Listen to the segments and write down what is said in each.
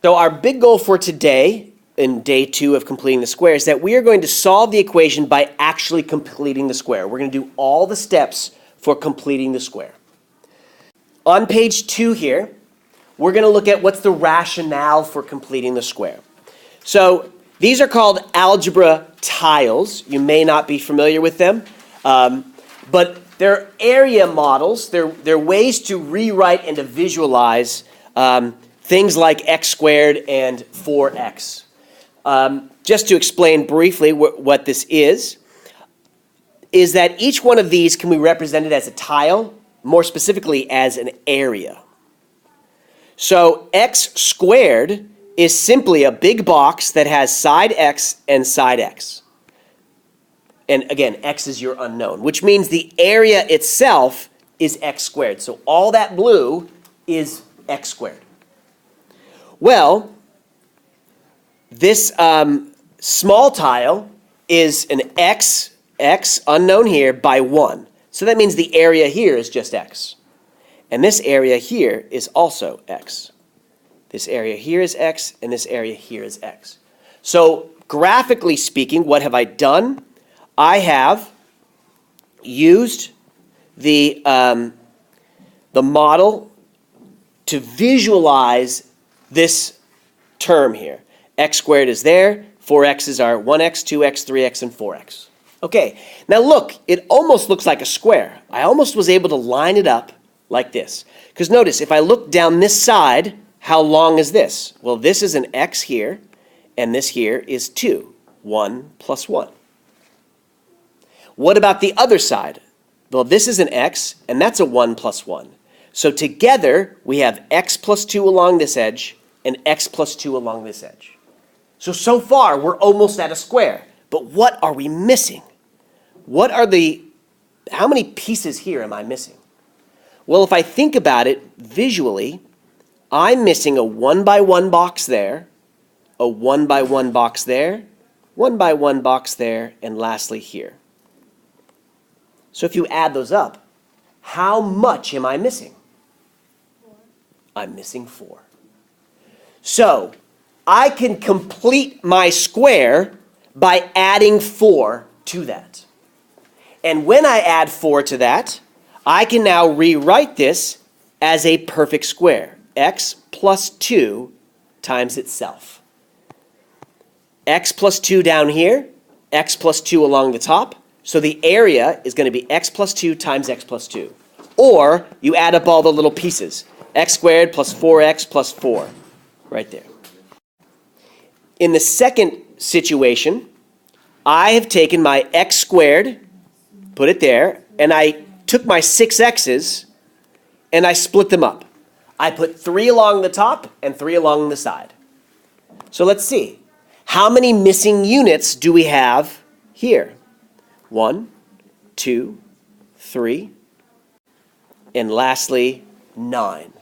So our big goal for today, in day 2 of completing the square, is that we are going to solve the equation by actually completing the square. We're going to do all the steps for completing the square. On page 2 here, we're going to look at what's the rationale for completing the square. So these are called algebra tiles. You may not be familiar with them, but they're area models. They're ways to rewrite and to visualize things like x squared and 4x. Just to explain briefly what this is that each one of these can be represented as a tile, more specifically as an area. So x squared is simply a big box that has side x and side x. And again, x is your unknown, which means the area itself is x squared. So all that blue is x squared. Well, this small tile is an x unknown here by 1. So that means the area here is just x. And this area here is also x. This area here is x, and this area here is x. So graphically speaking, what have I done? I have used the model to visualize this term here. X squared is there, 4x's are 1x, 2x, 3x, and 4x. Okay, now look, it almost looks like a square. I almost was able to line it up like this. Because notice, if I look down this side, how long is this? Well, this is an x here, and this here is 2. 1 plus 1. What about the other side? Well, this is an x, and that's a 1 plus 1. So together, we have x plus 2 along this edge, and x plus 2 along this edge. So far, we're almost at a square. But what are we missing? How many pieces here am I missing? Well, if I think about it visually, I'm missing a 1 by 1 box there, a 1 by 1 box there, 1 by 1 box there, and lastly here. So if you add those up, how much am I missing? 4. I'm missing 4. So I can complete my square by adding 4 to that. And when I add 4 to that, I can now rewrite this as a perfect square. X plus 2 times itself. X plus 2 down here, x plus 2 along the top. So the area is going to be x plus 2 times x plus 2. Or you add up all the little pieces. X squared plus 4x plus 4. Right there. In the second situation, I have taken my x squared, put it there, and I took my 6x's and I split them up. I put 3 along the top and 3 along the side. So let's see. How many missing units do we have here? 1, 2, 3, and lastly, 9.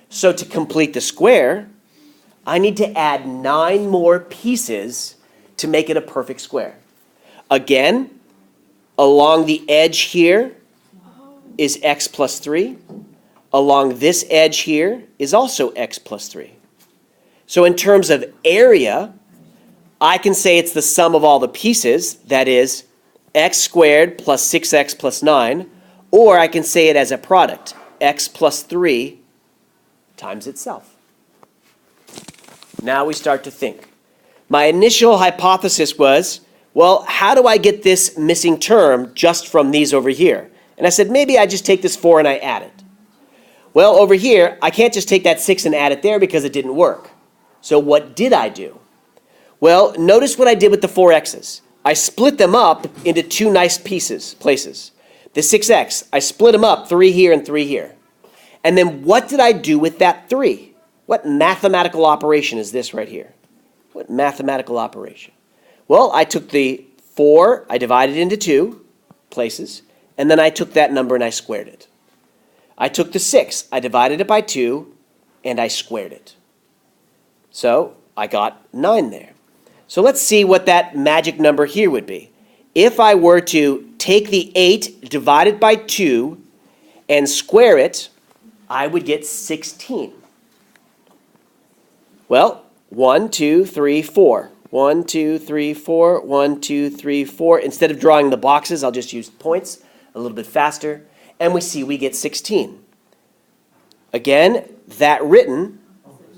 So to complete the square, I need to add 9 more pieces to make it a perfect square. Again, along the edge here is x plus 3. Along this edge here is also x plus 3. So in terms of area, I can say it's the sum of all the pieces, that is x squared plus 6x plus 9, or I can say it as a product, x plus 3 times itself. Now we start to think. My initial hypothesis was, well, how do I get this missing term just from these over here? And I said, maybe I just take this 4 and I add it. Well, over here, I can't just take that 6 and add it there because it didn't work. So what did I do? Well, notice what I did with the 4x's. I split them up into 2 nice places. The 6x, I split them up, 3 here and 3 here. And then what did I do with that 3? What mathematical operation is this right here? What mathematical operation? Well, I took the 4, I divided it into 2 places, and then I took that number and I squared it. I took the 6, I divided it by 2, and I squared it. So I got 9 there. So let's see what that magic number here would be. If I were to take the 8 divided by 2 and square it, I would get 16. Well, 1, 2, 3, 4. 1, 2, 3, 4. 1, 2, 3, 4. Instead of drawing the boxes, I'll just use points a little bit faster. And we see we get 16. Again, that written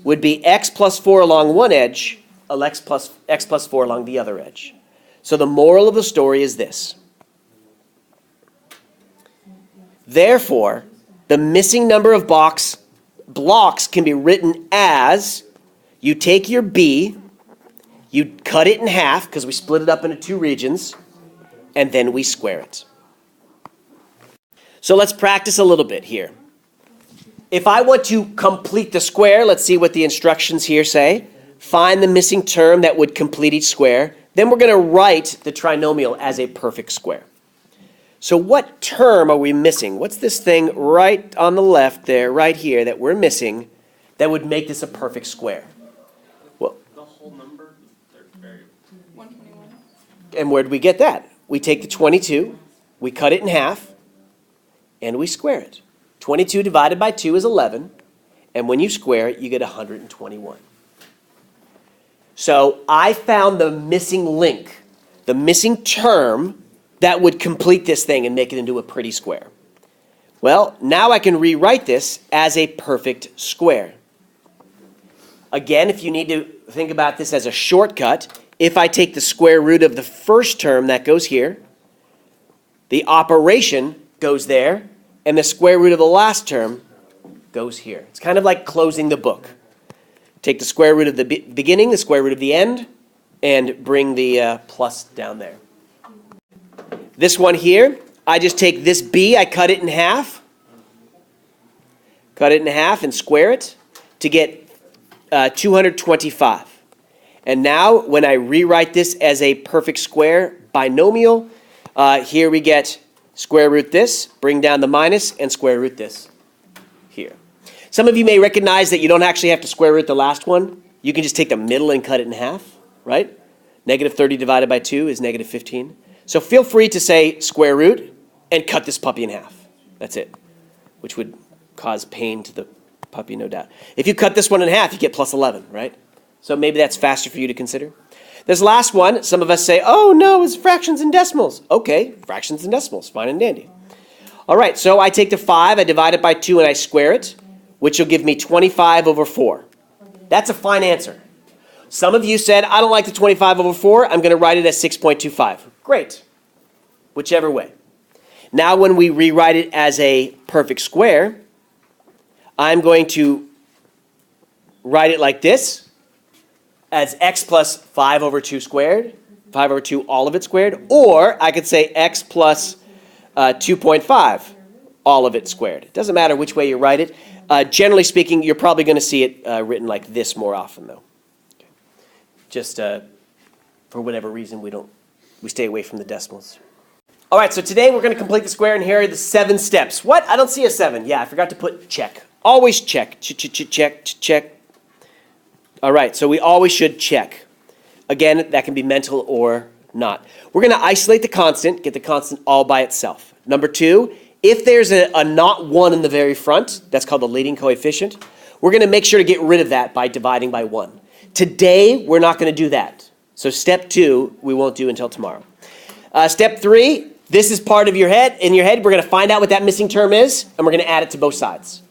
would be x plus 4 along one edge, x plus 4 along the other edge. So the moral of the story is this. Therefore, the missing number of blocks can be written as you take your b, you cut it in half because we split it up into two regions, and then we square it. So let's practice a little bit here. If I want to complete the square, let's see what the instructions here say. Find the missing term that would complete each square. Then we're going to write the trinomial as a perfect square. So what term are we missing? What's this thing right on the left there, right here, that we're missing that would make this a perfect square? Well, the whole number, third variable. 121. And where did we get that? We take the 22, we cut it in half, and we square it. 22 divided by 2 is 11, and when you square it, you get 121. So I found the missing link, the missing term that would complete this thing and make it into a pretty square. Well, now I can rewrite this as a perfect square. Again, if you need to think about this as a shortcut, if I take the square root of the first term that goes here, the operation goes there, and the square root of the last term goes here. It's kind of like closing the book. Take the square root of the beginning, the square root of the end, and bring the plus down there. This one here, I just take this b, I cut it in half. Cut it in half and square it to get 225. And now when I rewrite this as a perfect square binomial, here we get square root this, bring down the minus, and square root this here. Some of you may recognize that you don't actually have to square root the last one. You can just take the middle and cut it in half, right? Negative 30 divided by 2 is negative 15. So feel free to say square root and cut this puppy in half. That's it, which would cause pain to the puppy, no doubt. If you cut this one in half, you get plus 11, right? So maybe that's faster for you to consider. This last one, some of us say, oh no, it's fractions and decimals. Okay, fractions and decimals, fine and dandy. All right, so I take the 5, I divide it by 2, and I square it, which will give me 25 over 4. That's a fine answer. Some of you said, I don't like the 25 over 4, I'm going to write it as 6.25. Great, whichever way. Now when we rewrite it as a perfect square, I'm going to write it like this, as x plus 5 over 2 squared, 5 over 2, all of it squared, or I could say x plus 2.5, all of it squared. It doesn't matter which way you write it. Generally speaking, you're probably going to see it written like this more often, though. Okay. Just for whatever reason, we stay away from the decimals. All right, so today we're going to complete the square, and here are the 7 steps. What? I don't see a 7. Yeah, I forgot to put check. Always check. Check. All right, so we always should check. Again, that can be mental or not. We're going to isolate the constant, get the constant all by itself. Number 2, if there's a not 1 in the very front, that's called the leading coefficient, we're going to make sure to get rid of that by dividing by 1. Today, we're not going to do that. So step 2, we won't do until tomorrow. Step 3, this is part of your head. In your head, we're going to find out what that missing term is, and we're going to add it to both sides.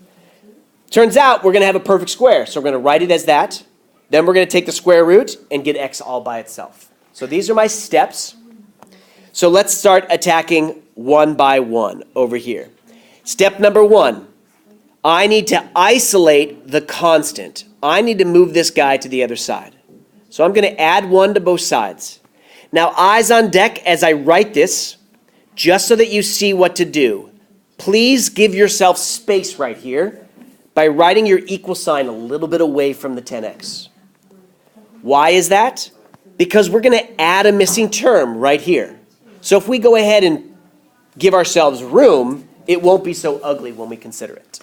Turns out we're going to have a perfect square, so we're going to write it as that. Then we're going to take the square root and get x all by itself. So these are my steps. So let's start attacking one by one over here. Step number 1, I need to isolate the constant. I need to move this guy to the other side. So I'm going to add 1 to both sides. Now, eyes on deck as I write this, just so that you see what to do. Please give yourself space right here by writing your equal sign a little bit away from the 10x. Why is that? Because we're going to add a missing term right here. So if we go ahead and give ourselves room, it won't be so ugly when we consider it.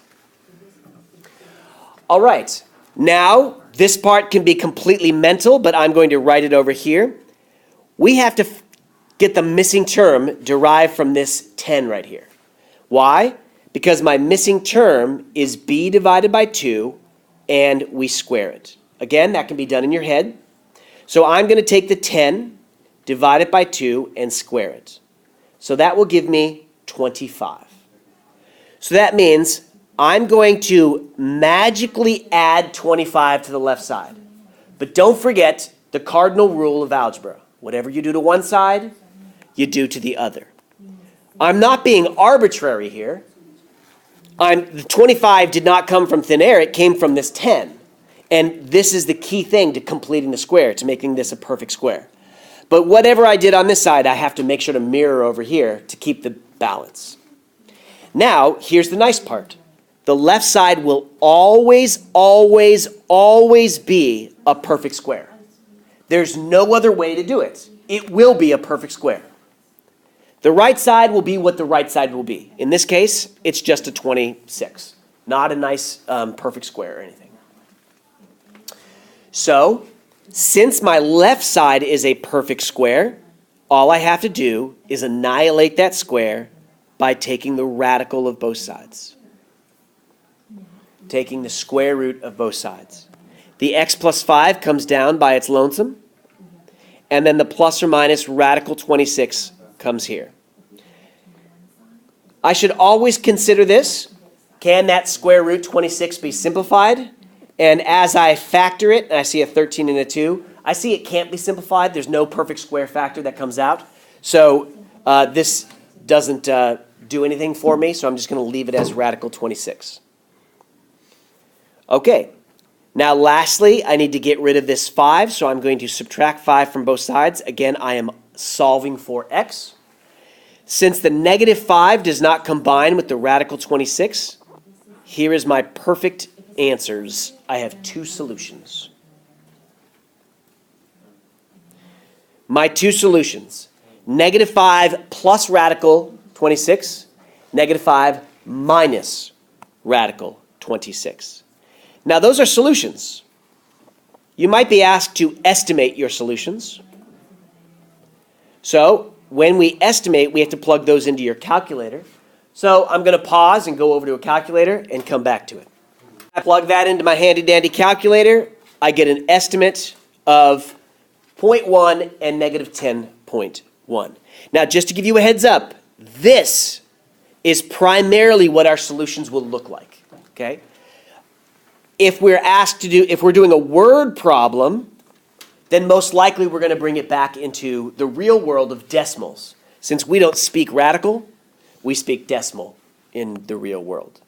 All right, now this part can be completely mental, but I'm going to write it over here. We have to get the missing term derived from this 10 right here. Why? Because my missing term is b divided by 2, and we square it. Again, that can be done in your head. So I'm going to take the 10, divide it by 2, and square it. So that will give me 25. So that means I'm going to magically add 25 to the left side. But don't forget the cardinal rule of algebra. Whatever you do to one side, you do to the other. I'm not being arbitrary here. The 25 did not come from thin air. It came from this 10. And this is the key thing to completing the square, to making this a perfect square. But whatever I did on this side, I have to make sure to mirror over here to keep the balance. Now, here's the nice part. The left side will always, always, always be a perfect square. There's no other way to do it. It will be a perfect square. The right side will be what the right side will be. In this case, it's just a 26. Not a nice perfect square or anything. So, since my left side is a perfect square, all I have to do is annihilate that square by taking the radical of both sides. Taking the square root of both sides. The x plus 5 comes down by its lonesome, and then the plus or minus radical 26 comes here. I should always consider this. Can that square root 26 be simplified? And as I factor it, and I see a 13 and a 2, I see it can't be simplified. There's no perfect square factor that comes out. So this doesn't do anything for me, so I'm just going to leave it as radical 26. Okay. Now lastly, I need to get rid of this 5, so I'm going to subtract 5 from both sides. Again, I am solving for x. Since the negative 5 does not combine with the radical 26, here is my perfect answers. I have 2 solutions. My 2 solutions. Negative 5 plus radical 26. Negative 5 minus radical 26. Now those are solutions. You might be asked to estimate your solutions. So when we estimate, we have to plug those into your calculator. So I'm going to pause and go over to a calculator and come back to it. I plug that into my handy-dandy calculator. I get an estimate of 0.1 and negative 10.1. Now, just to give you a heads up, this is primarily what our solutions will look like. Okay? If we're doing a word problem, then most likely we're going to bring it back into the real world of decimals. Since we don't speak radical, we speak decimal in the real world.